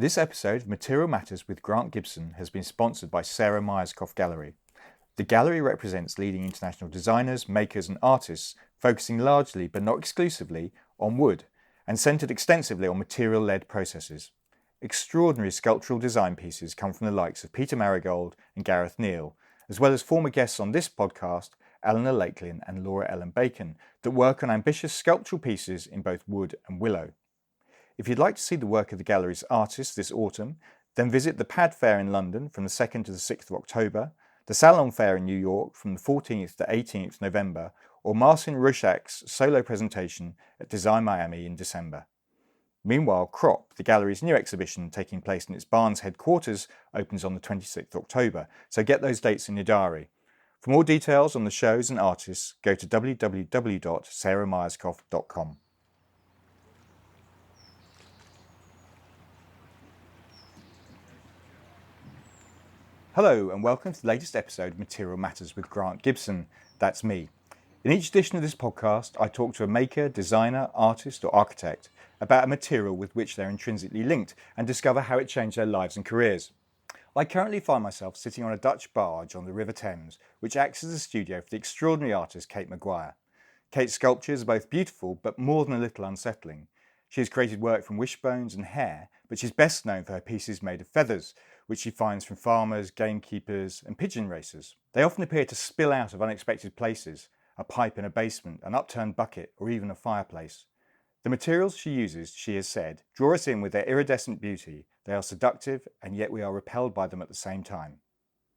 This episode of Material Matters with Grant Gibson has been sponsored by Sarah Myerscough Gallery. The gallery represents leading international designers, makers and artists, focusing largely, but not exclusively, on wood, and centred extensively on material-led processes. Extraordinary sculptural design pieces come from the likes of Peter Marigold and Gareth Neal, as well as former guests on this podcast, Eleanor Lakelin and Laura Ellen Bacon, that work on ambitious sculptural pieces in both wood and willow. If you'd like to see the work of the gallery's artists this autumn, then visit the PAD Fair in London from the 2nd to the 6th of October, the Salon Fair in New York from the 14th to 18th November, or Marcin Ruszak's solo presentation at Design Miami in December. Meanwhile, Crop, the gallery's new exhibition taking place in its Barnes headquarters, opens on the 26th October, so get those dates in your diary. For more details on the shows and artists, go to www.sarahmyerscough.com. Hello and welcome to the latest episode of Material Matters with Grant Gibson. That's me. In each edition of this podcast, I talk to a maker, designer, artist or architect about a material with which they're intrinsically linked and discover how it changed their lives and careers. I currently find myself sitting on a Dutch barge on the River Thames, which acts as a studio for the extraordinary artist Kate MccGwire. Kate's sculptures are both beautiful but more than a little unsettling. She has created work from wishbones and hair, but she's best known for her pieces made of feathers, which she finds from farmers, gamekeepers and pigeon racers. They often appear to spill out of unexpected places, a pipe in a basement, an upturned bucket or even a fireplace. The materials she uses, she has said, draw us in with their iridescent beauty. They are seductive and yet we are repelled by them at the same time.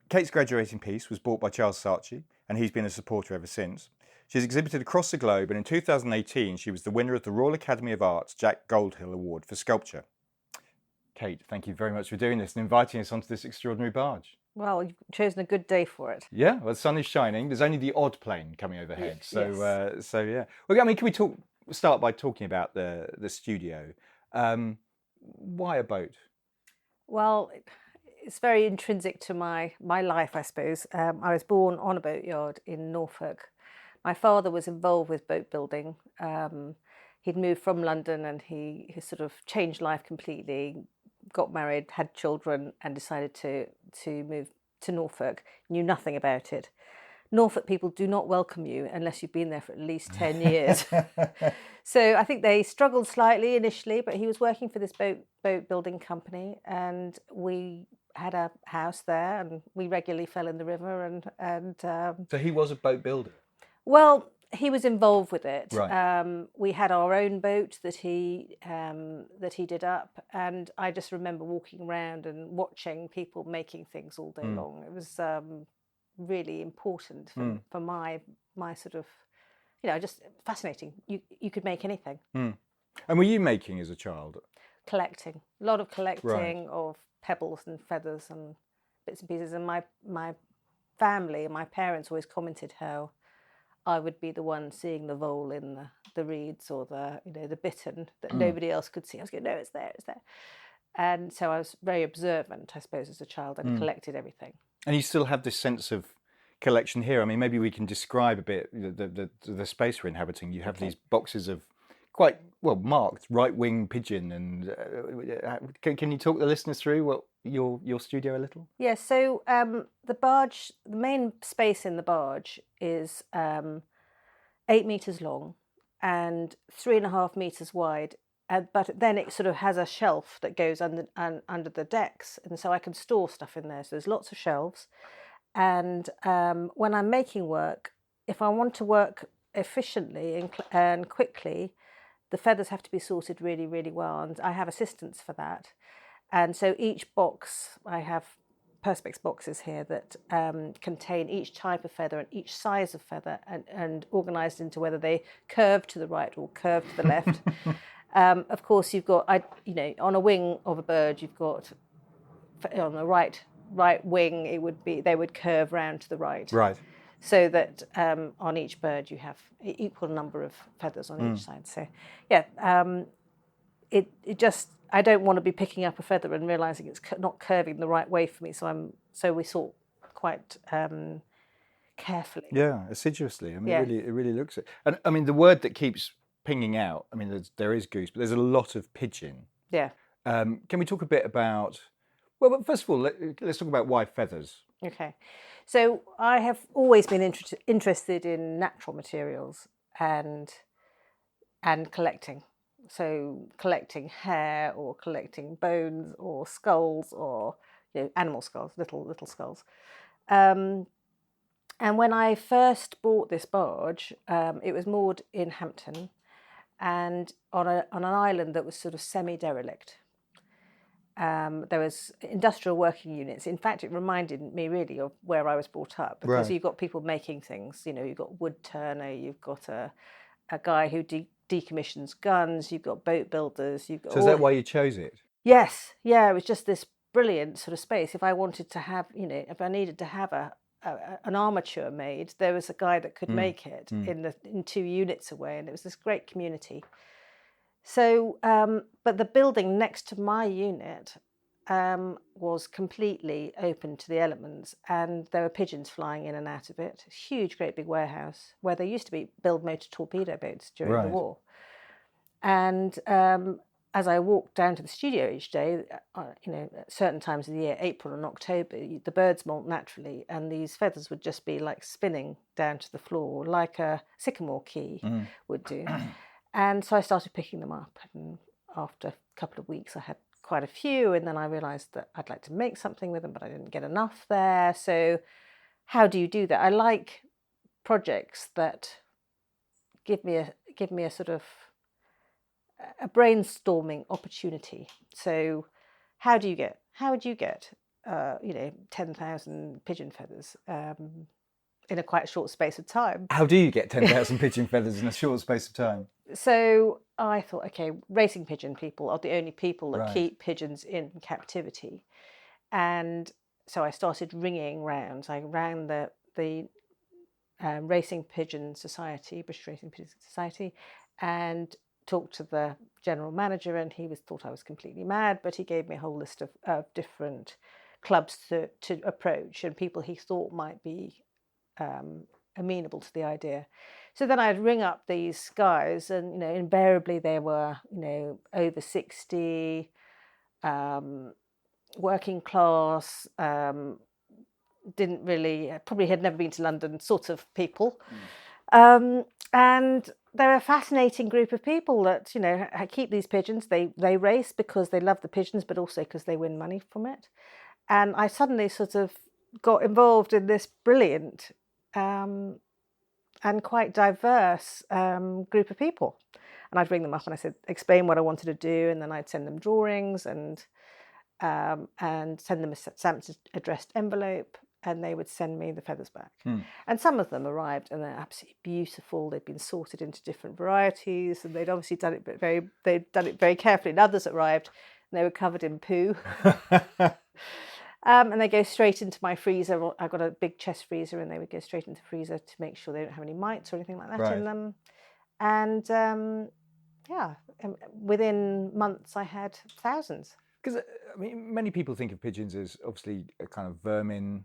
Kate's graduating piece was bought by Charles Saatchi and he's been a supporter ever since. She's exhibited across the globe and in 2018 she was the winner of the Royal Academy of Art's Jack Goldhill Award for Sculpture. Kate, thank you very much for doing this and inviting us onto this extraordinary barge. Well, you've chosen a good day for it. Yeah, well, the sun is shining. There's only the odd plane coming overhead. Yes. So yeah. Well, I mean, can we start by talking about the studio? Why a boat? Well, it's very intrinsic to my life, I suppose. I was born on a boatyard in Norfolk. My father was involved with boat building. He'd moved from London and he sort of changed life completely, got married, had children and decided to move to Norfolk. Knew nothing about it. Norfolk people do not welcome you unless you've been there for at least 10 years. So I think they struggled slightly initially, but he was working for this boat building company and we had a house there and we regularly fell in the river and So he was a boat builder? Well, he was involved with it. Right. We had our own boat that he did up, and I just remember walking around and watching people making things all day long. It was really important for my sort of, just fascinating. You could make anything. And were you making as a child? Collecting, a lot of collecting Right. of pebbles and feathers and bits and pieces. And my family, my parents always commented how I would be the one seeing the vole in the reeds or the bittern that nobody else could see. I was going, no, it's there. And so I was very observant, I suppose, as a child and collected everything. And you still have this sense of collection here. I mean, maybe we can describe a bit the space we're inhabiting. You have these boxes of quite well marked right-wing pigeon, and can you talk the listeners through what your studio a little? Yeah. So the barge, the main space in the barge is 8 meters long and 3.5 meters wide. But then it sort of has a shelf that goes under the decks, and so I can store stuff in there. So there's lots of shelves, and when I'm making work, if I want to work efficiently and quickly, the feathers have to be sorted really, really well, and I have assistants for that. And so each box, I have perspex boxes here that contain each type of feather and each size of feather, and organised into whether they curve to the right or curve to the left. Of course, you've got, on a wing of a bird, you've got on the right wing, they would curve round to the right. Right. So that on each bird you have equal number of feathers on each side. So, yeah, it just, I don't want to be picking up a feather and realising it's not curving the right way for me. So we sort quite carefully. Yeah, assiduously. I mean, Yeah. it really looks it. And I mean, the word that keeps pinging out, I mean, there is goose, but there's a lot of pigeon. Yeah. Can we talk a bit about? Well, first of all, let's talk about why feathers. Okay, so I have always been interested in natural materials and collecting. So collecting hair or collecting bones or skulls or animal skulls, little skulls. And when I first bought this barge, it was moored in Hampton, and on an island that was sort of semi-derelict. There was industrial working units. In fact, it reminded me really of where I was brought up, because you've got people making things. You've got wood turner, you've got a guy who decommissions guns, you've got boat builders. You've got So is that why you chose it? Yes, yeah. It was just this brilliant sort of space. If I wanted to have, if I needed to have an armature made, there was a guy that could make it in 2 units away, and it was this great community. So, but the building next to my unit was completely open to the elements, and there were pigeons flying in and out of it. Huge, great big warehouse where there used to build motor torpedo boats during the war. And as I walked down to the studio each day, at certain times of the year, April and October, the birds molt naturally, and these feathers would just be like spinning down to the floor, like a sycamore key would do. And so I started picking them up, and after a couple of weeks I had quite a few, and then I realised that I'd like to make something with them, but I didn't get enough there. So how do you do that? I like projects that give me a sort of a brainstorming opportunity. So how would you get 10,000 pigeon feathers in a quite short space of time? How do you get 10,000 pigeon feathers in a short space of time? So I thought, okay, racing pigeon people are the only people that keep pigeons in captivity. And so I started ringing rounds. I rang the Racing Pigeon Society, British Racing Pigeon Society, and talked to the general manager, and he thought I was completely mad, but he gave me a whole list of different clubs to approach and people he thought might be amenable to the idea. So then I'd ring up these guys, and invariably they were over 60, working class, didn't really, probably had never been to London sort of people. And they're a fascinating group of people that keep these pigeons. They race because they love the pigeons, but also because they win money from it. And I suddenly sort of got involved in this brilliant and quite diverse group of people. And I'd ring them up and I said, explain what I wanted to do, and then I'd send them drawings and send them a stamped addressed envelope, and they would send me the feathers back. And some of them arrived and they're absolutely beautiful. They'd been sorted into different varieties, and they'd obviously done it very carefully. And others arrived and they were covered in poo. And they go straight into my freezer. I've got a big chest freezer, and they would go straight into the freezer to make sure they don't have any mites or anything like that in them. And within months I had thousands. Because many people think of pigeons as obviously a kind of vermin.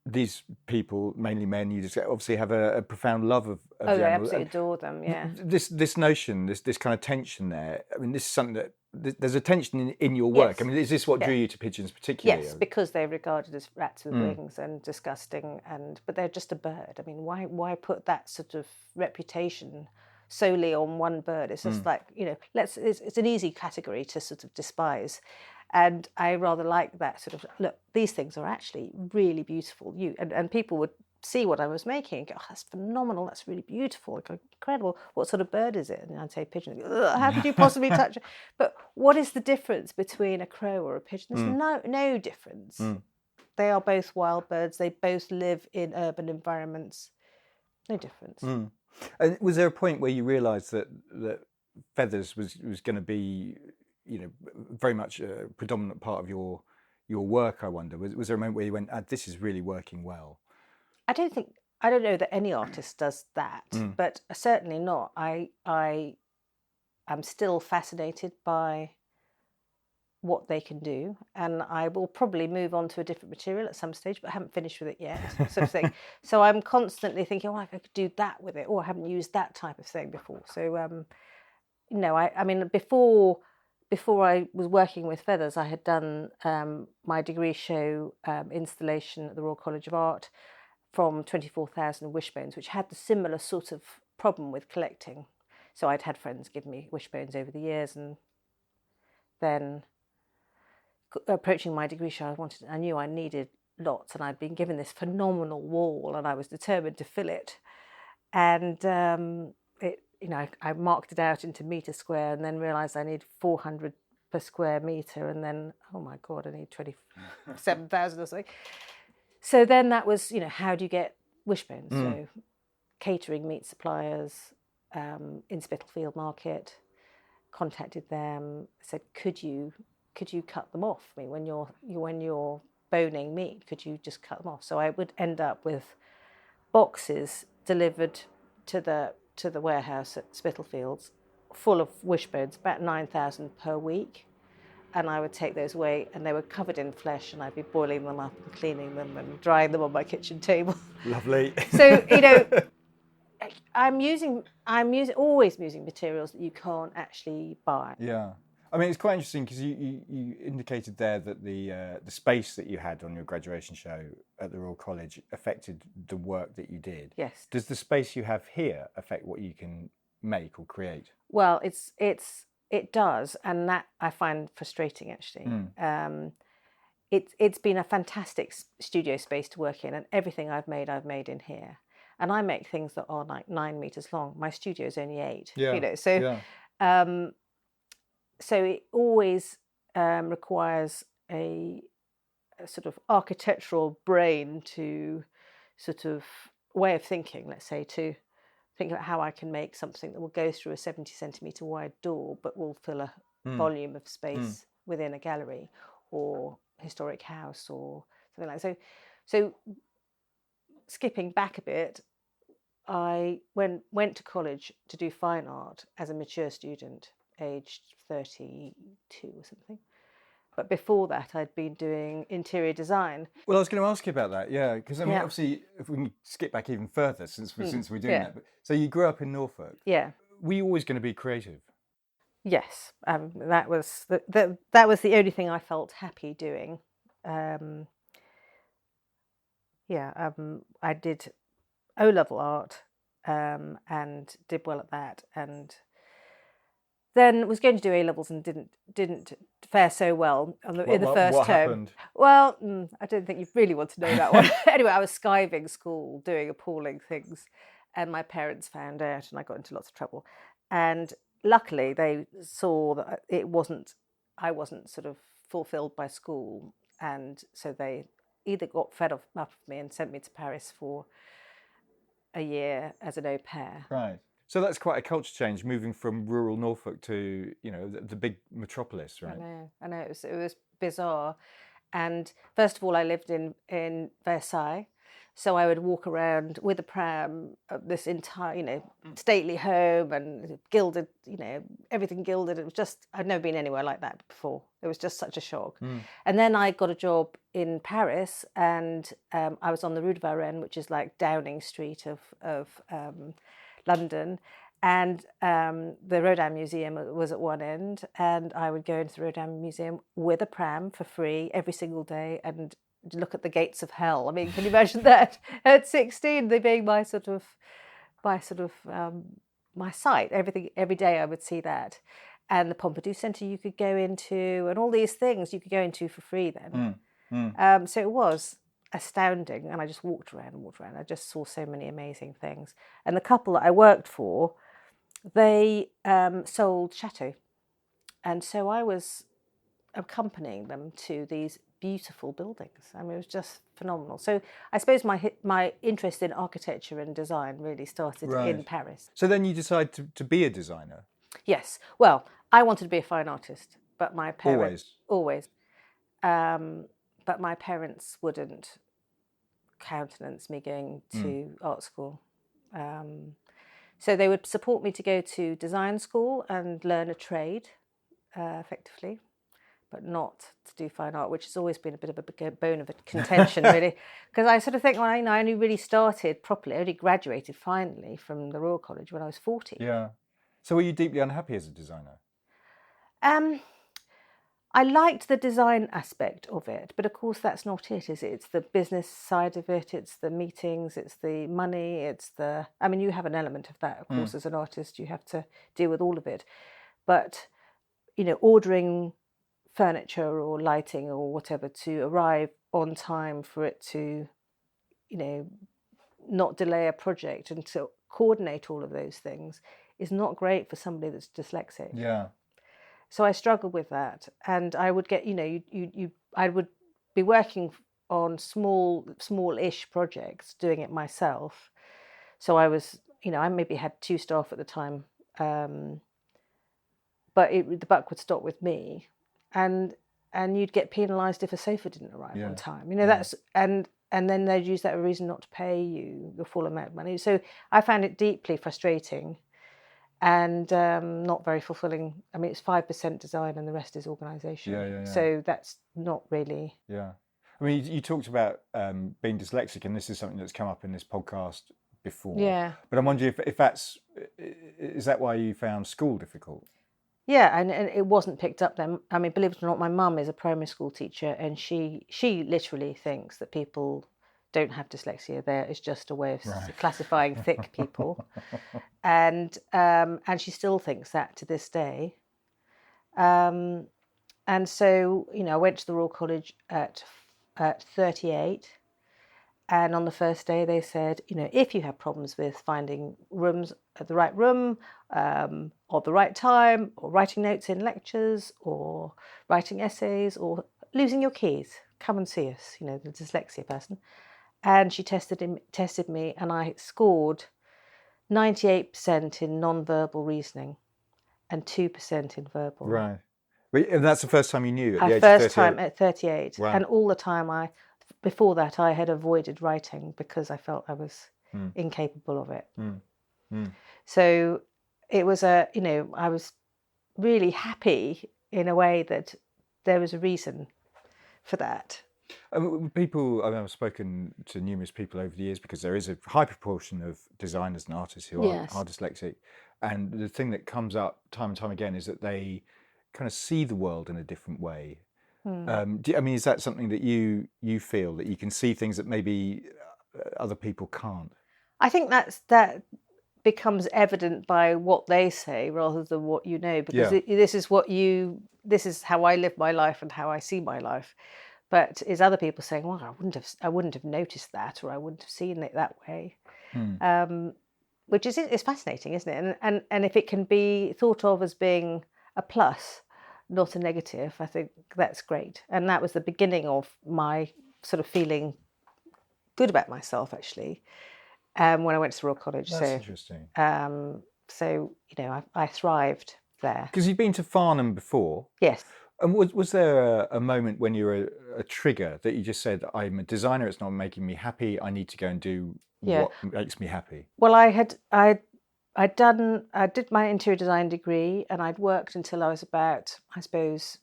These people, mainly men, you just obviously have a profound love of the animal. I absolutely adore them. Yeah. This notion, this kind of tension there. This is something that there's a tension in your work. Yes. Is this what drew you to pigeons particularly? Yes, because they're regarded as rats with wings and disgusting, but they're just a bird. Why put that sort of reputation solely on one bird? It's just like it's an easy category to sort of despise. And I rather like that sort of, look, these things are actually really beautiful. And people would see what I was making and go, oh, that's phenomenal, that's really beautiful, incredible. What sort of bird is it? And I'd say pigeon. How could you possibly touch it? But what is the difference between a crow or a pigeon? There's no difference. They are both wild birds. They both live in urban environments. No difference. And was there a point where you realised that feathers was going to be very much a predominant part of your work, I wonder? Was there a moment where you went, this is really working well? I don't know that any artist does that, but certainly not. I am still fascinated by what they can do, and I will probably move on to a different material at some stage, but I haven't finished with it yet, sort of thing. So I'm constantly thinking, I could do that with it, or I haven't used that type of thing before. So, before before I was working with feathers, I had done my degree show installation at the Royal College of Art from 24,000 wishbones, which had the similar sort of problem with collecting. So I'd had friends give me wishbones over the years, and then approaching my degree show, I knew I needed lots, and I'd been given this phenomenal wall, and I was determined to fill it. And I marked it out into metre square, and then realised I need 400 per square metre, and then, oh my God, I need 27,000 or something. So then that was, how do you get wishbones? So catering meat suppliers in Spitalfield Market, contacted them, said, could you cut them off? I mean, when you're boning meat, could you just cut them off? So I would end up with boxes delivered to the warehouse at Spitalfields full of wishbones, about 9,000 per week. And I would take those away, and they were covered in flesh, and I'd be boiling them up and cleaning them and drying them on my kitchen table. Lovely. So, I'm always using materials that you can't actually buy. Yeah. I mean, it's quite interesting because you indicated there that the space that you had on your graduation show at the Royal College affected the work that you did. Yes. Does the space you have here affect what you can make or create? Well, it does, and that I find frustrating, actually. It's been a fantastic studio space to work in, and everything I've made in here. And I make things that are like 9 meters long. My studio is only 8. Yeah. So it always requires a sort of architectural brain to sort of way of thinking, let's say, to think about how I can make something that will go through a 70 centimetre wide door but will fill a volume of space within a gallery or historic house or something like that. So skipping back a bit, I went to college to do fine art as a mature student, aged 32 or something. But before that, I'd been doing interior design. Well, I was going to ask you about that, because I mean, obviously, if we can skip back even further, since we're doing that. But, so you grew up in Norfolk. Yeah. Were you always going to be creative? Yes, that was the only thing I felt happy doing. I did O-level art and did well at that, and then was going to do A-levels and didn't fare so well in the first what term. Happened? Well, I don't think you really want to know that one. Anyway, I was skiving school, doing appalling things, and my parents found out, and I got into lots of trouble. And luckily, they saw that I wasn't sort of fulfilled by school, and so they either got fed up of me and sent me to Paris for a year as an au pair. Right. So that's quite a culture change, moving from rural Norfolk to, the big metropolis, right? I know. It was bizarre. And first of all, I lived in Versailles. So I would walk around with a pram, this entire, stately home and gilded, everything gilded. It was just, I'd never been anywhere like that before. It was just such a shock. And then I got a job in Paris, and I was on the Rue de Varennes, which is like Downing Street of London. And the Rodin Museum was at one end, and I would go into the Rodin Museum with a pram for free every single day and look at the gates of hell. I mean, can you imagine that at 16, they being my sight? Every day I would see that. And the Pompidou Centre you could go into, and all these things you could go into for free then. So it was astounding, and I just walked around. I just saw so many amazing things. And the couple that I worked for, they sold chateaux, and so I was accompanying them to these beautiful buildings. I mean, it was just phenomenal. So I suppose my interest in architecture and design really started in Paris. So then you decided to be a designer? Yes. Well, I wanted to be a fine artist, but my parents... Always? But my parents wouldn't countenance me going to art school. So they would support me to go to design school and learn a trade, effectively, but not to do fine art, which has always been a bit of a bone of contention, really. Because I sort of think, I only really started properly, I only graduated finally from the Royal College when I was 40. Yeah. So were you deeply unhappy as a designer? I liked the design aspect of it, but of course that's not it, is it? It's the business side of it, it's the meetings, it's the money, I mean, you have an element of that, of course, as an artist, you have to deal with all of it. But, ordering furniture or lighting or whatever to arrive on time for it to, not delay a project and to coordinate all of those things is not great for somebody that's dyslexic. Yeah. So I struggled with that, and I would get, I would be working on small-ish projects, doing it myself. So I was, I maybe had 2 staff at the time, but the buck would stop with me, and you'd get penalised if a sofa didn't arrive on time. That's and then they'd use that as a reason not to pay you your full amount of money. So I found it deeply frustrating. And not very fulfilling. I mean, it's 5% design and the rest is organisation. Yeah. So that's not really. Yeah. I mean, you talked about being dyslexic, and this is something that's come up in this podcast before. Yeah. But I'm wondering is that why you found school difficult? Yeah, and it wasn't picked up then. I mean, believe it or not, my mum is a primary school teacher, and she literally thinks that people don't have dyslexia. There is just a way of classifying thick people, and she still thinks that to this day. And so I went to the Royal College at 38, and on the first day they said, if you have problems with finding rooms at the right room, or the right time, or writing notes in lectures, or writing essays, or losing your keys, come and see us. The dyslexia person. And she tested me, and I scored 98% in non-verbal reasoning and 2% in verbal. Right. And that's the first time you knew at the age first of 38? Time at 38. Wow. And all the time before that, I had avoided writing because I felt I was incapable of it. So it was I was really happy in a way that there was a reason for that. I've spoken to numerous people over the years, because there is a high proportion of designers and artists who are dyslexic, and the thing that comes up time and time again is that they kind of see the world in a different way. Is that something that you feel, that you can see things that maybe other people can't? I think that becomes evident by what they say rather than what you know, because this is how I live my life and how I see my life. But is other people saying, well, I wouldn't have noticed that, or I wouldn't have seen it that way, which is fascinating, isn't it? And if it can be thought of as being a plus, not a negative, I think that's great. And that was the beginning of my sort of feeling good about myself, actually, when I went to the Royal College. That's interesting. So I thrived there. Because you've been to Farnham before. Yes. And was there a moment when you were a trigger that you just said, I'm a designer, it's not making me happy, I need to go and do what makes me happy? Well, I did my interior design degree, and I'd worked until I was about, I suppose,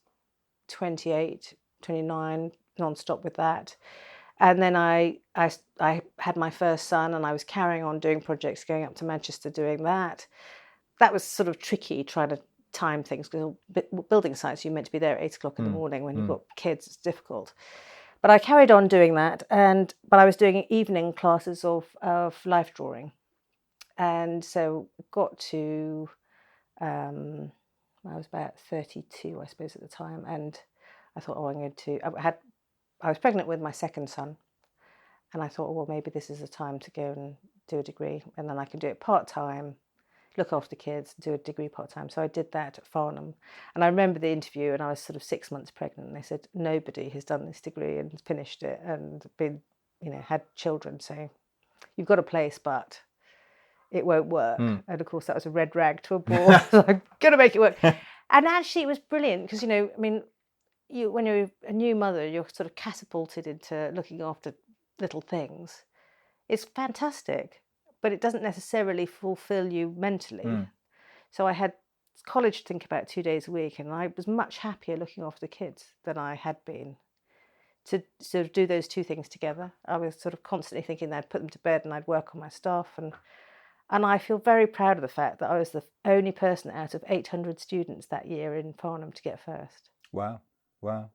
28, 29, non-stop with that. And then I had my first son, and I was carrying on doing projects, going up to Manchester doing that. That was sort of tricky, trying to time things, because building sites, you're meant to be there at 8 o'clock in the morning. When you've got kids, it's difficult. But I carried on doing that, but I was doing evening classes of life drawing. And so got to, I was about 32, I suppose, at the time, and I thought, I was pregnant with my second son, and I thought, well, maybe this is the time to go and do a degree, and then I can do it part-time, look after kids, do a degree part-time. So I did that at Farnham. And I remember the interview, and I was sort of 6 months pregnant, and they said, nobody has done this degree and finished it and been, had children. So you've got a place, but it won't work. And of course, that was a red rag to a bull. So I'm going to make it work. And actually, it was brilliant because, when you're a new mother, you're sort of catapulted into looking after little things. It's fantastic, but it doesn't necessarily fulfill you mentally. So I had college to think about 2 days a week, and I was much happier looking after the kids than I had been. To sort of do those two things together, I was sort of constantly thinking that I'd put them to bed and I'd work on my stuff, and I feel very proud of the fact that I was the only person out of 800 students that year in Farnham to get first. Wow. Wow.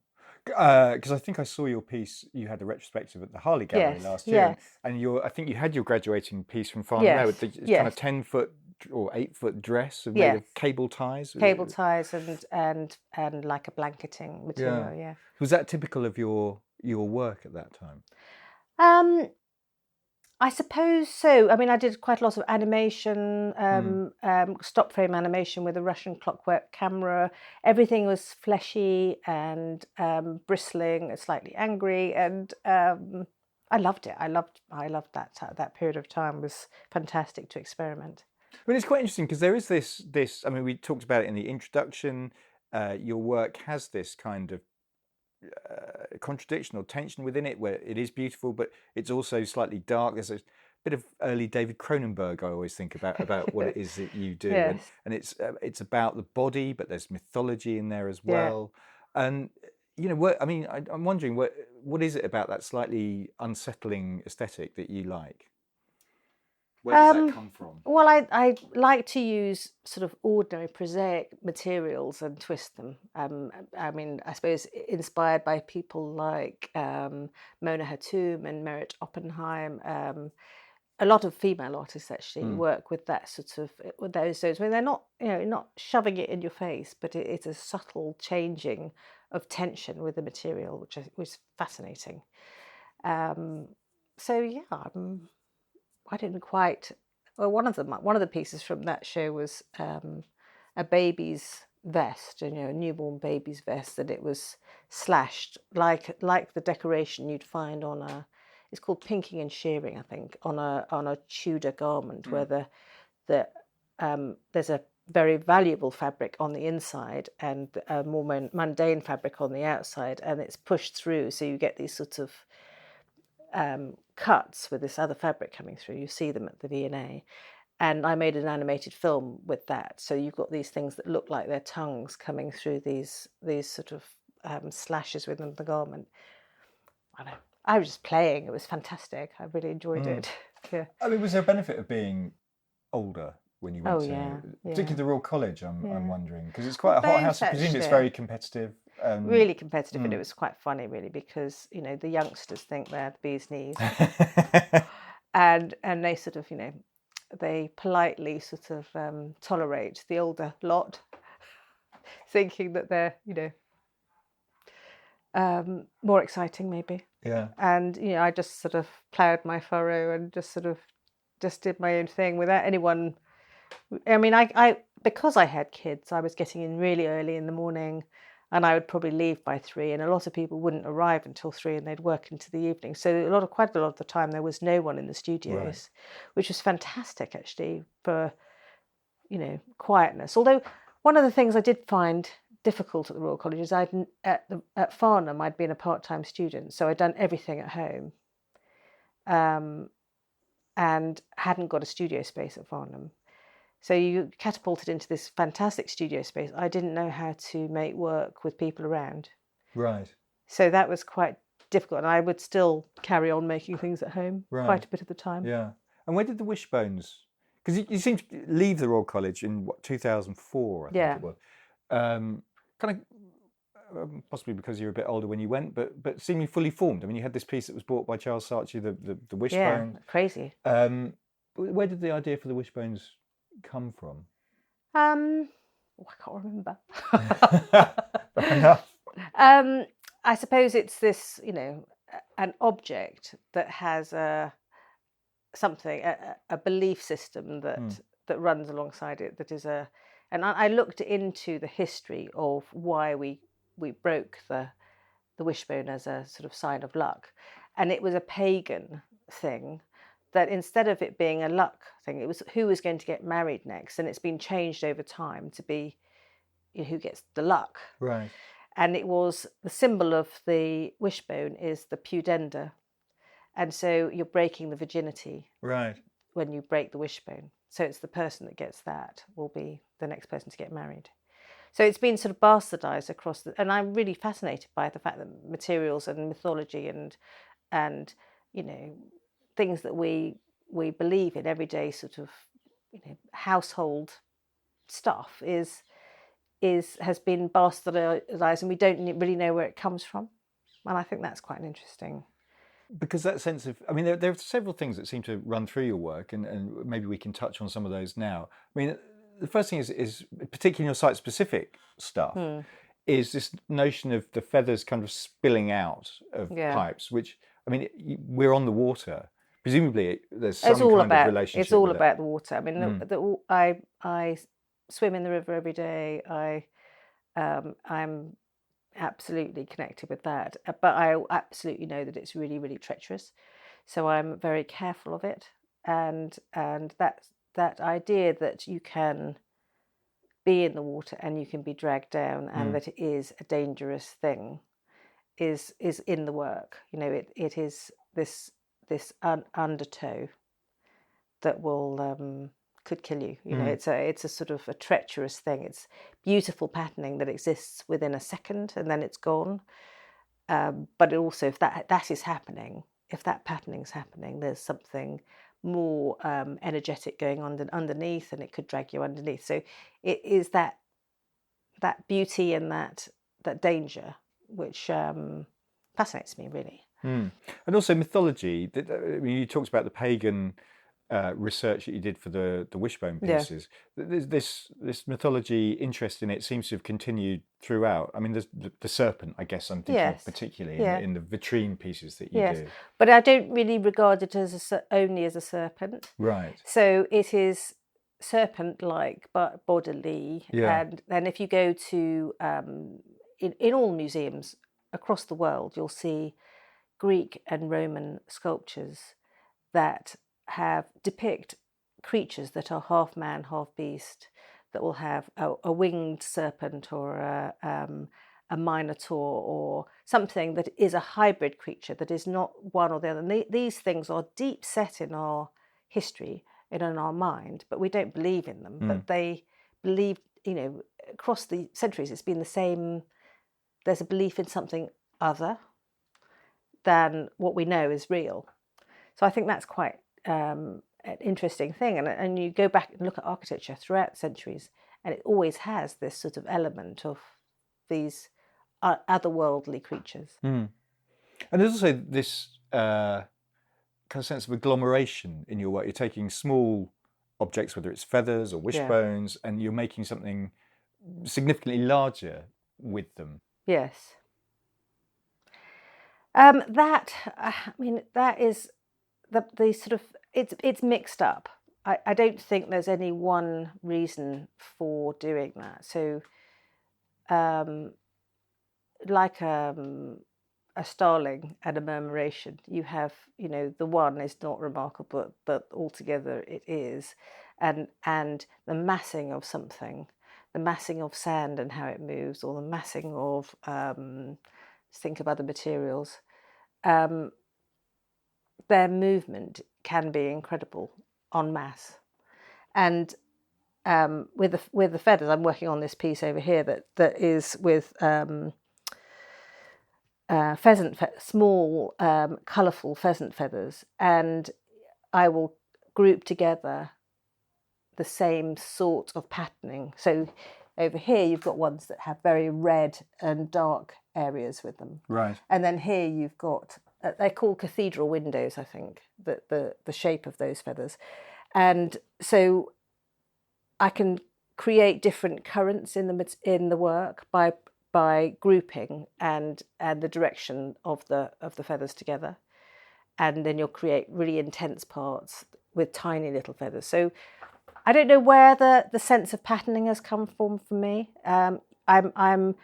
Because I think I saw your piece. You had a retrospective at the Harley Gallery Yes, last year, yes, and I think you had your graduating piece from Farnham there. yes, With it's kind of yes, 10 foot or 8 foot dress made yes. of cable ties. Cable ties and like a blanketing Yeah. material. Yeah. Was that typical of your work at that time? Um, I suppose so. I mean, I did quite a lot of animation, stop frame animation with a Russian clockwork camera. Everything was fleshy and bristling, and slightly angry, and I loved it. I loved that period of time. It was fantastic to experiment. I mean, it's quite interesting because there is this. I mean, we talked about it in the introduction. Your work has this kind of contradiction or tension within it, where it is beautiful, but it's also slightly dark. There's a bit of early David Cronenberg. I always think about what it is that you do, Yes. and it's about the body, but there's mythology in there as Yeah. well. And what I mean, I'm wondering what is it about that slightly unsettling aesthetic that you like? Where does that come from? Well, I like to use sort of ordinary, prosaic materials and twist them. I mean, I suppose inspired by people like Mona Hatoum and Merit Oppenheim. A lot of female artists actually work with that sort of with those zones. I mean, they're not not shoving it in your face, but it's a subtle changing of tension with the material, which was fascinating. So yeah, I didn't quite. Well, one of the pieces from that show was a baby's vest, a newborn baby's vest, and it was slashed like the decoration you'd find on a. It's called pinking and shearing, I think, on a Tudor garment, where there's a very valuable fabric on the inside and a more mundane fabric on the outside, and it's pushed through, so you get these sort of cuts with this other fabric coming through. You see them at the V&A. And I made an animated film with that. So you've got these things that look like their tongues coming through these sort of slashes within the garment. I was just playing. It was fantastic. I really enjoyed it. Yeah. I mean, was there a benefit of being older when you went particularly the Royal College? I'm wondering, because it's quite a hot house. I presume it's very competitive. Really competitive, and it was quite funny, really, because the youngsters think they're the bee's knees, and they sort of they politely sort of tolerate the older lot, thinking that they're more exciting maybe. Yeah. And I just sort of ploughed my furrow and just did my own thing without anyone. I mean, I because I had kids, I was getting in really early in the morning, and I would probably leave by 3, and a lot of people wouldn't arrive until 3, and they'd work into the evening. So quite a lot of the time, there was no one in the studios, which was fantastic actually for quietness. Although one of the things I did find difficult at the Royal College is at Farnham I'd been a part-time student, so I'd done everything at home, and hadn't got a studio space at Farnham. So you catapulted into this fantastic studio space. I didn't know how to make work with people around. Right. So that was quite difficult, and I would still carry on making things at home quite a bit of the time. Yeah. And where did the Wishbones? Because you seemed to leave the Royal College in 2004, I think it was. Kind of possibly because you were a bit older when you went, but seemingly fully formed. I mean, you had this piece that was bought by Charles Saatchi, the Wishbone. Yeah, crazy. Where did the idea for the Wishbones come from? I can't remember. Fair enough. I suppose it's this, an object that has a belief system that runs alongside it. That is and I looked into the history of why we broke the wishbone as a sort of sign of luck, and it was a pagan thing. That instead of it being a luck thing, it was who was going to get married next, and it's been changed over time to be who gets the luck. Right. And it was the symbol of the wishbone is the pudenda, and so you're breaking the virginity. Right. When you break the wishbone, so it's the person that gets that will be the next person to get married. So it's been sort of bastardized across and I'm really fascinated by the fact that materials and mythology and things that we believe in everyday sort of household stuff is has been bastardized, and we don't really know where it comes from. And I think that's quite an interesting. Because that sense of, I mean, there are several things that seem to run through your work, and maybe we can touch on some of those now. I mean, the first thing is particularly in your site-specific stuff, is this notion of the feathers kind of spilling out of pipes, which, I mean, we're on the water. Presumably, there's some kind of relationship. It's all about the water. I mean, I swim in the river every day. I'm absolutely connected with that, but I absolutely know that it's really, really treacherous. So I'm very careful of it, and that idea that you can be in the water and you can be dragged down, and that it is a dangerous thing, is in the work. You know, it is this undertow that will could kill you. You know, it's a sort of a treacherous thing. It's beautiful patterning that exists within a second and then it's gone. But it also, if that is happening, if that patterning is happening, there's something more energetic going on underneath, and it could drag you underneath. So it is that beauty and that danger which fascinates me, really. And also mythology. I mean, you talked about the pagan research that you did for the wishbone pieces. This mythology interest in it seems to have continued throughout. I mean, there's the serpent, I guess I'm thinking of particularly in the vitrine pieces that you do. But I don't really regard it as only as a serpent. Right. So it is serpent-like but bodily. And then if you go to in all museums across the world, you'll see Greek and Roman sculptures that depict creatures that are half man, half beast, that will have a winged serpent or a minotaur or something that is a hybrid creature that is not one or the other. And these things are deep set in our history and in our mind, but we don't believe in them. But they believe, you know, across the centuries, it's been the same. There's a belief in something other than what we know is real. So I think that's quite an interesting thing, and you go back and look at architecture throughout the centuries, and it always has this sort of element of these otherworldly creatures. And there's also this kind of sense of agglomeration in your work. You're taking small objects, whether it's feathers or wishbones, and you're making something significantly larger with them. Yes. That is the sort of, it's mixed up. I don't think there's any one reason for doing that. So, like a starling and a murmuration, you have, you know, the one is not remarkable, but altogether it is, and the massing of something, the massing of sand and how it moves, or the massing of think of other materials. Their movement can be incredible en masse, and with the feathers, I'm working on this piece over here that is with small colourful pheasant feathers, and I will group together the same sort of patterning. So over here you've got ones that have very red and dark areas with them, right? And then here you've got they're called cathedral windows, I think, the shape of those feathers. And so I can create different currents in the work by grouping and the direction of the feathers together. And then you'll create really intense parts with tiny little feathers. So I don't know where the sense of patterning has come from for me. I'm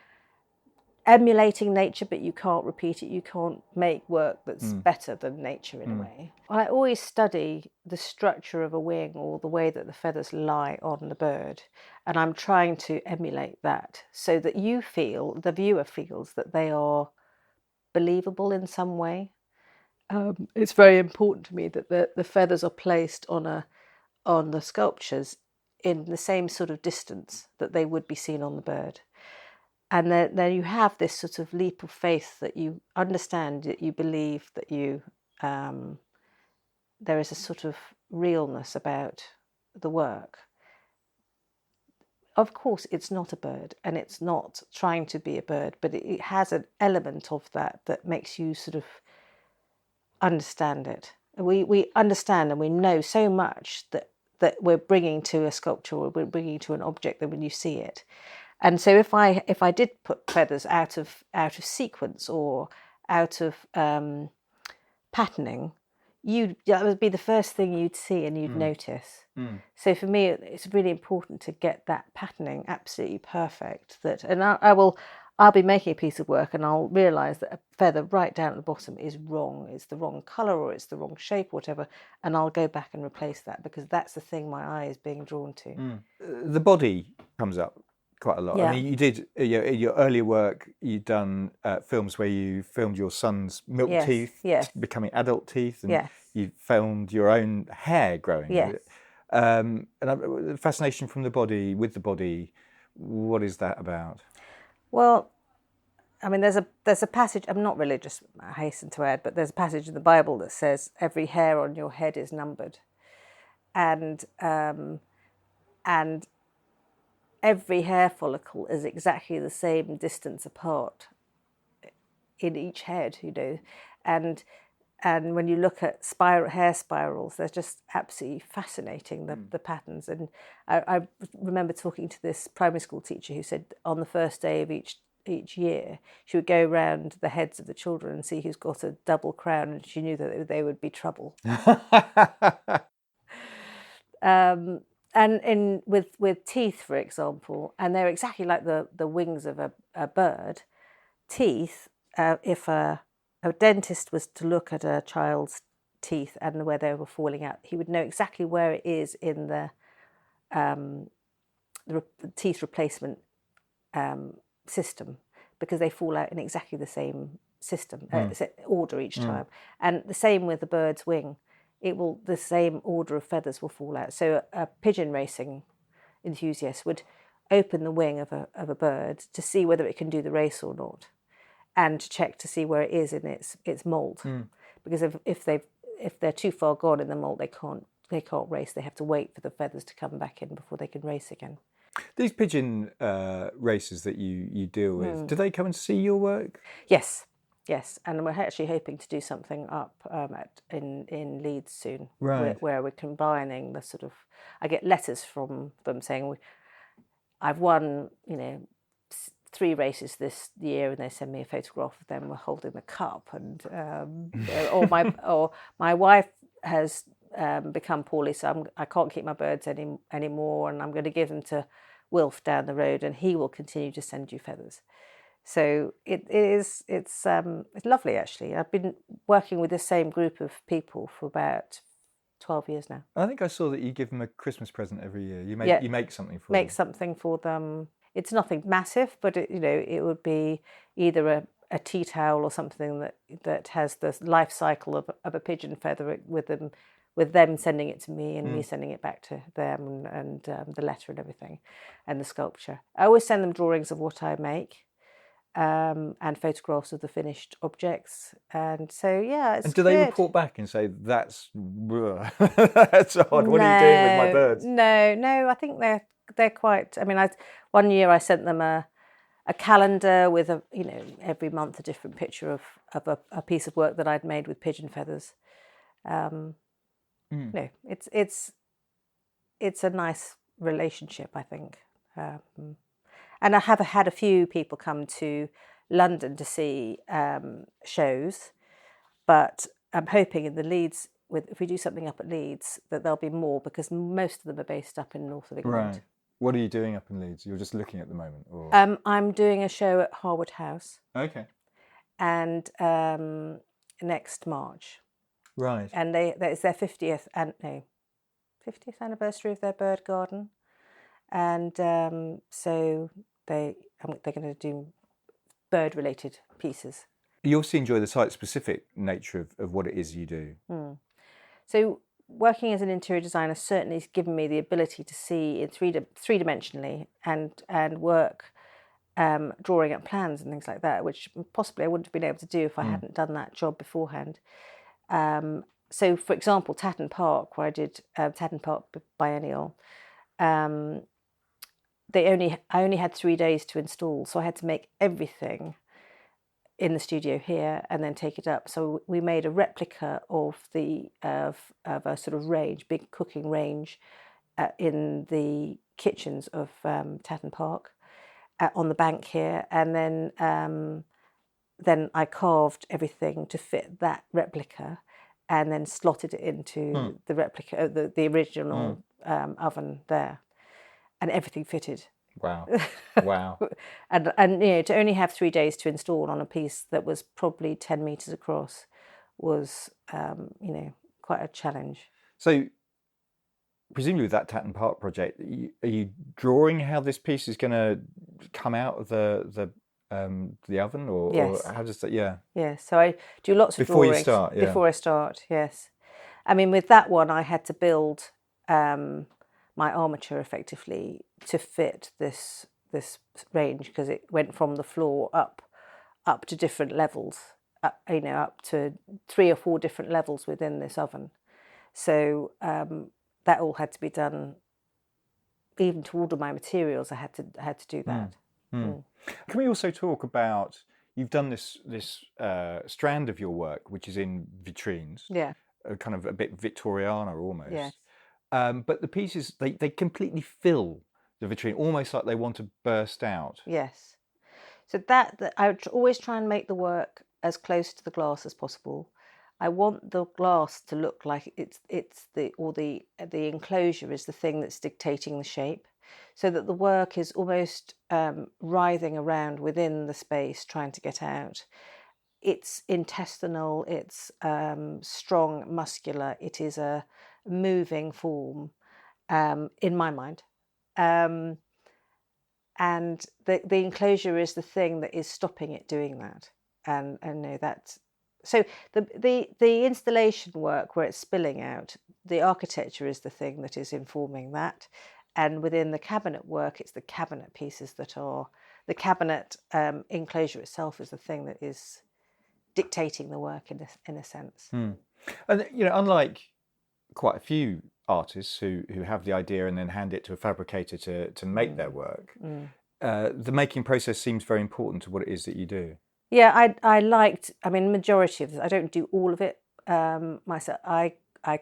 emulating nature, but you can't repeat it. You can't make work that's better than nature in a way. I always study the structure of a wing or the way that the feathers lie on the bird, and I'm trying to emulate that so that the viewer feels that they are believable in some way. It's very important to me that the feathers are placed on the sculptures in the same sort of distance that they would be seen on the bird. And then you have this sort of leap of faith that you understand, that you believe, that there is a sort of realness about the work. of course, it's not a bird, and it's not trying to be a bird, but it has an element of that makes you sort of understand it. We understand and we know so much that we're bringing to a sculpture, or we're bringing to an object, that when you see it. And so if I did put feathers out of sequence or out of patterning, that would be the first thing you'd see and you'd notice. So for me, it's really important to get that patterning absolutely perfect. And I'll be making a piece of work and I'll realise that a feather right down at the bottom is wrong. It's the wrong colour, or it's the wrong shape, or whatever, and I'll go back and replace that, because that's the thing my eye is being drawn to. The body comes up quite a lot. Yeah. I mean, you did in your earlier work. You'd done films where you filmed your son's milk teeth becoming adult teeth, and you filmed your own hair growing. Yes. And fascination from the body, with the body. What is that about? Well, I mean, there's a passage. I'm not religious, I hasten to add, but there's a passage in the Bible that says every hair on your head is numbered, and every hair follicle is exactly the same distance apart in each head, and when you look at hair spirals, they're just absolutely fascinating, the patterns. And I remember talking to this primary school teacher who said on the first day of each year, she would go around the heads of the children and see who's got a double crown, and she knew that they would be trouble. And with teeth, for example, and they're exactly like the wings of a bird. Teeth, if a dentist was to look at a child's teeth and where they were falling out, he would know exactly where it is in the teeth replacement system, because they fall out in exactly the same system, order each time. And the same with the bird's wing. The same order of feathers will fall out. So a pigeon racing enthusiast would open the wing of a bird to see whether it can do the race or not, and to check to see where it is in its moult. Because if they're too far gone in the moult, they can't race. They have to wait for the feathers to come back in before they can race again. These pigeon races that you deal with, do they come and see your work? Yes, and we're actually hoping to do something up in Leeds soon, right, where we're combining the sort of. I get letters from them saying, "I've won, 3 races this year," and they send me a photograph of them holding the cup, and or my wife has become poorly, so I can't keep my birds anymore, and I'm going to give them to Wilf down the road, and he will continue to send you feathers. So it's lovely, actually. I've been working with the same group of people for about 12 years now. I think I saw that you give them a Christmas present every year. You make something for them. Make something for them. It's nothing massive, but it would be either a tea towel or something that has the life cycle of a pigeon feather with them sending it to me and me sending it back to them, and the letter and everything, and the sculpture. I always send them drawings of what I make. And photographs of the finished objects, and so it's. And do they report back and say that's that's odd? What are you doing with my birds? No. I think they're quite. I mean, one year I sent them a calendar with every month a different picture of a piece of work that I'd made with pigeon feathers. No, it's a nice relationship, I think. And I have had a few people come to London to see shows, but I'm hoping in the Leeds, if we do something up at Leeds, that there'll be more, because most of them are based up in north of England. Right. What are you doing up in Leeds? You're just looking at the moment, or? I'm doing a show at Harewood House. Okay. And next March. Right. And it's their 50th anniversary of their bird garden, and so they're going to do bird-related pieces. You also enjoy the site-specific nature of what it is you do. So working as an interior designer certainly has given me the ability to see in three-dimensionally and work drawing up plans and things like that, which possibly I wouldn't have been able to do if I hadn't done that job beforehand. So, for example, Tatton Park, where I did Tatton Park Biennial, I only had 3 days to install, so I had to make everything in the studio here and then take it up. So we made a replica of a sort of range, big cooking range, in the kitchens of Tatton Park, on the bank here, and then I carved everything to fit that replica, and then slotted it into the replica, the original oven there, and everything fitted. Wow. Wow. and to only have 3 days to install on a piece that was probably 10 meters across was quite a challenge. So presumably with that Tatton Park project, are you drawing how this piece is going to come out of the oven, or, Yes. or how does that? Yeah. Yes. So I do lots of Before drawings you start. Yeah. before I start. Yes. I mean, with that one, I had to build my armature effectively to fit this range, because it went from the floor up to different levels, up to 3 or 4 different levels within this oven. So that all had to be done. Even to order my materials, I had to do that. Can we also talk about, you've done this strand of your work which is in vitrines, kind of a bit Victoriana almost. Yes. But the pieces, they completely fill the vitrine, almost like they want to burst out. Yes. So that I would always try and make the work as close to the glass as possible. I want the glass to look like the enclosure is the thing that's dictating the shape, so that the work is almost writhing around within the space, trying to get out. It's intestinal, it's strong, muscular, it is a moving form, in my mind. And the enclosure is the thing that is stopping it doing that. And know that. So the installation work where it's spilling out, the architecture is the thing that is informing that. And within the cabinet work, it's the cabinet pieces that are, the cabinet enclosure itself is the thing that is dictating the work in a sense. And unlike quite a few artists who have the idea and then hand it to a fabricator to make their work, the making process seems very important to what it is that you do. Yeah, I mean, majority of this, I don't do all of it myself. I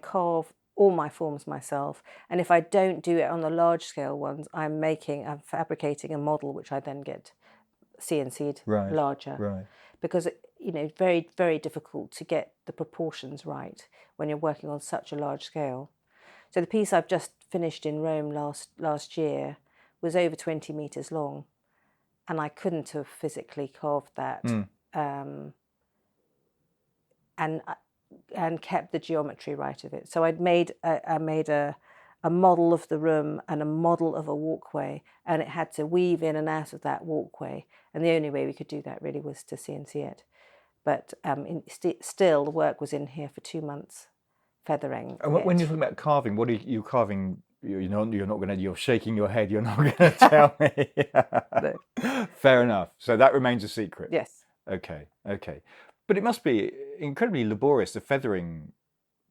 carve all my forms myself, and if I don't do it on the large scale ones, I'm fabricating a model which I then get CNC'd larger. Right. Because very, very difficult to get the proportions right when you're working on such a large scale. So the piece I've just finished in Rome last year was over 20 meters long, and I couldn't have physically carved that and kept the geometry right of it. So I made a model of the room and a model of a walkway, and it had to weave in and out of that walkway. And the only way we could do that really was to CNC it. But still, the work was in here for 2 months, feathering. And when you're talking about carving, what are you carving? You're shaking your head. You're not going to tell me. No. Fair enough. So that remains a secret. Yes. Okay. But it must be incredibly laborious, the feathering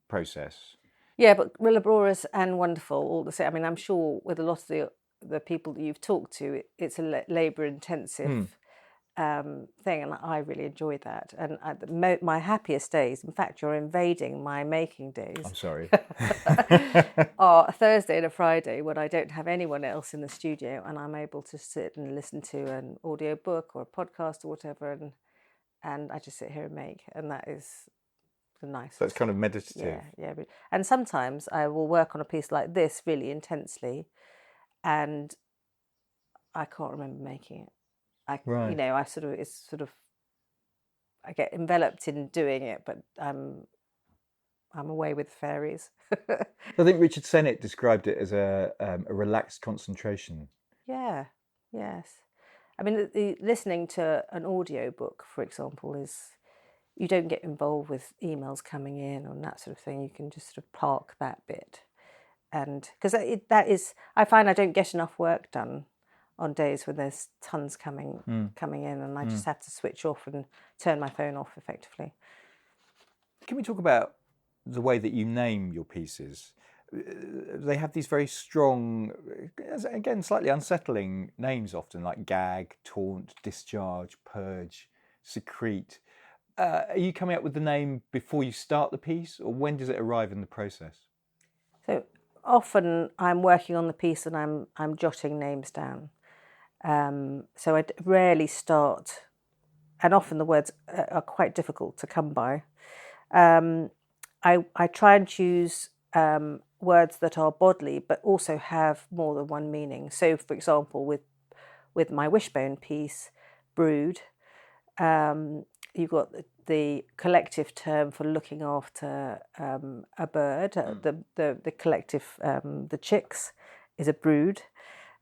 process. Yeah, but laborious and wonderful all the same. I mean, I'm sure with a lot of the people that you've talked to, it's a labour-intensive thing, and I really enjoyed that. And my happiest days, in fact, you're invading my making days. I'm sorry. Are a Thursday and a Friday when I don't have anyone else in the studio, and I'm able to sit and listen to an audio book or a podcast or whatever, and I just sit here and make, and that is nice. So it's kind of meditative. Yeah. And sometimes I will work on a piece like this really intensely, and I can't remember making it. I get enveloped in doing it, but I'm away with the fairies. I think Richard Sennett described it as a relaxed concentration. Yeah. Yes. I mean, listening to an audio book, for example, you don't get involved with emails coming in and that sort of thing. You can just sort of park that bit, and because I find I don't get enough work done on days when there's tons coming in, and I just have to switch off and turn my phone off effectively. Can we talk about the way that you name your pieces? they have these very strong, again, slightly unsettling names often, like gag, taunt, discharge, purge, secrete. Are you coming up with the name before you start the piece, or when does it arrive in the process? So often I'm working on the piece and I'm jotting names down. So I rarely start, and often the words are quite difficult to come by. I try and choose words that are bodily but also have more than one meaning. So, for example, with my wishbone piece, brood, you've got the collective term for looking after a bird. The collective, the chicks, is a brood.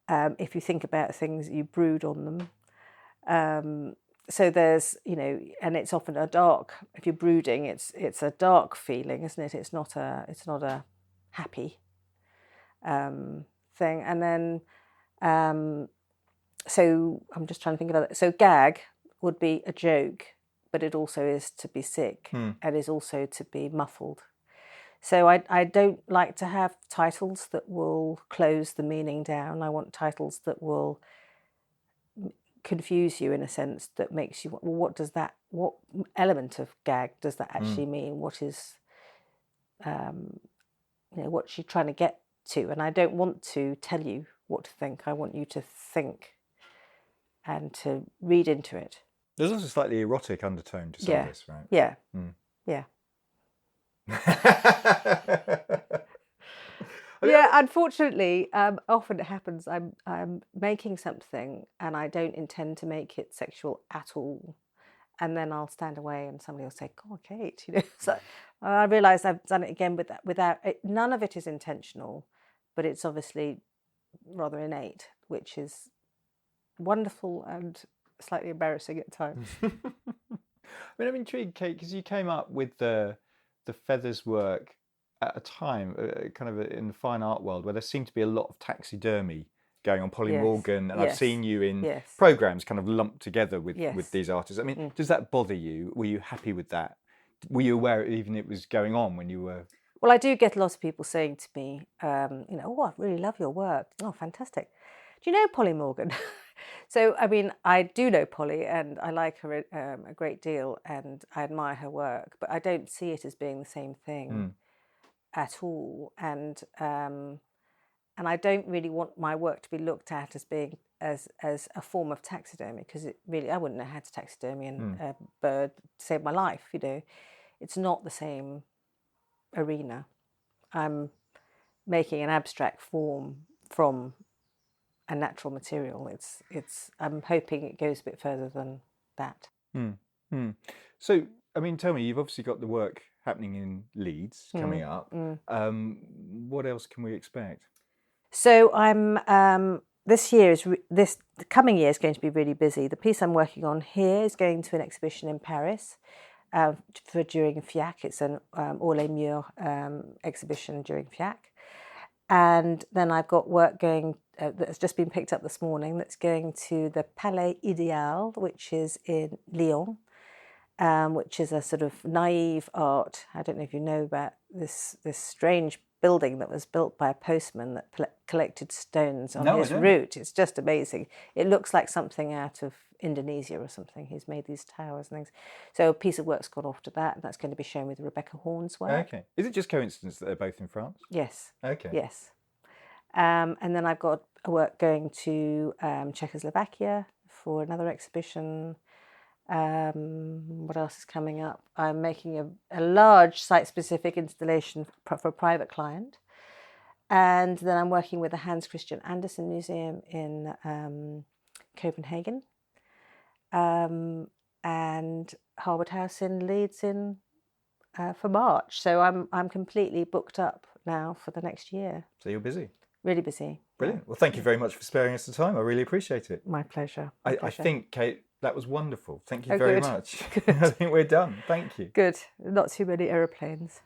If you think about things, you brood on them. So there's, and it's often a dark. If you're brooding, it's a dark feeling, isn't it? It's not a happy thing. And then, so I'm just trying to think about it. So gag would be a joke, but it also is to be sick and is also to be muffled. So I don't like to have titles that will close the meaning down. I want titles that will confuse you in a sense, that makes you, well, what element of gag does that actually mean? What is, what's she trying to get to? And I don't want to tell you what to think. I want you to think and to read into it. There's also a slightly erotic undertone to some of this, right? Yeah. Yeah. Yeah, unfortunately, often it happens. I'm making something and I don't intend to make it sexual at all, and then I'll stand away and somebody will say, "God, Kate," So I realise I've done it again without it. None of it is intentional, but it's obviously rather innate, which is wonderful and slightly embarrassing at times. I'm intrigued, Kate, because you came up with the feathers work at a time, kind of in the fine art world, where there seemed to be a lot of taxidermy going on. Polly Morgan, and I've seen you in programmes kind of lumped together with these artists. Does that bother you? Were you happy with that? Were you aware even it was going on when you were? Well, I do get a lot of people saying to me, "Oh, I really love your work. Oh, fantastic. Do you know Polly Morgan?" So, I do know Polly and I like her a great deal and I admire her work, but I don't see it as being the same thing at all. And I don't really want my work to be looked at as being as a form of taxidermy, because I wouldn't know how to taxidermy a bird to save my life. It's not the same arena. I'm making an abstract form from a natural material. I'm hoping it goes a bit further than that. So, tell me, you've obviously got the work happening in Leeds coming up. What else can we expect? So the coming year is going to be really busy. The piece I'm working on here is going to an exhibition in Paris during FIAC. It's an All les Murs exhibition during FIAC. And then I've got work going that's just been picked up this morning that's going to the Palais Ideal, which is in Lyon, which is a sort of naive art. I don't know if you know about this strange building that was built by a postman that collected stones on his route. It's just amazing. It looks like something out of Indonesia or something. He's made these towers and things. So a piece of work's gone off to that, and that's going to be shown with Rebecca Horn's work. Okay. Is it just coincidence that they're both in France? Yes. Okay. Yes. And then I've got a work going to Czechoslovakia for another exhibition. What else is coming up? I'm making a large site-specific installation for a private client. And then I'm working with the Hans Christian Andersen Museum in Copenhagen. And Harewood House in Leeds for March. So I'm completely booked up now for the next year. So you're busy. Really busy. Brilliant. Well, thank you very much for sparing us the time. I really appreciate it. My pleasure. I think, Kate, that was wonderful. Thank you very much. I think we're done. Thank you. Good. Not too many aeroplanes.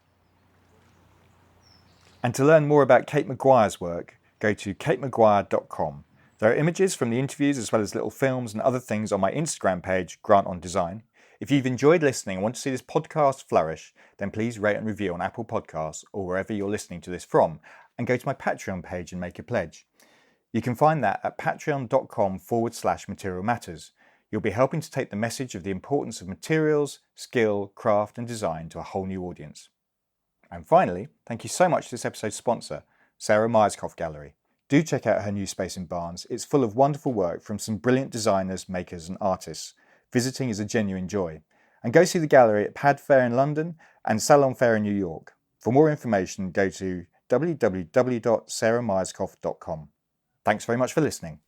And to learn more about Kate MccGwire's work, go to katemaguire.com. There are images from the interviews as well as little films and other things on my Instagram page, Grant on Design. If you've enjoyed listening and want to see this podcast flourish, then please rate and review on Apple Podcasts or wherever you're listening to this from, and go to my Patreon page and make a pledge. You can find that at patreon.com/material matters. You'll be helping to take the message of the importance of materials, skill, craft and design to a whole new audience. And finally, thank you so much to this episode's sponsor, Sarah Meyerskopf Gallery. Do check out her new space in Barnes. It's full of wonderful work from some brilliant designers, makers and artists. Visiting is a genuine joy. And go see the gallery at Pad Fair in London and Salon Fair in New York. For more information, go to www.sarahmeyerskopf.com. Thanks very much for listening.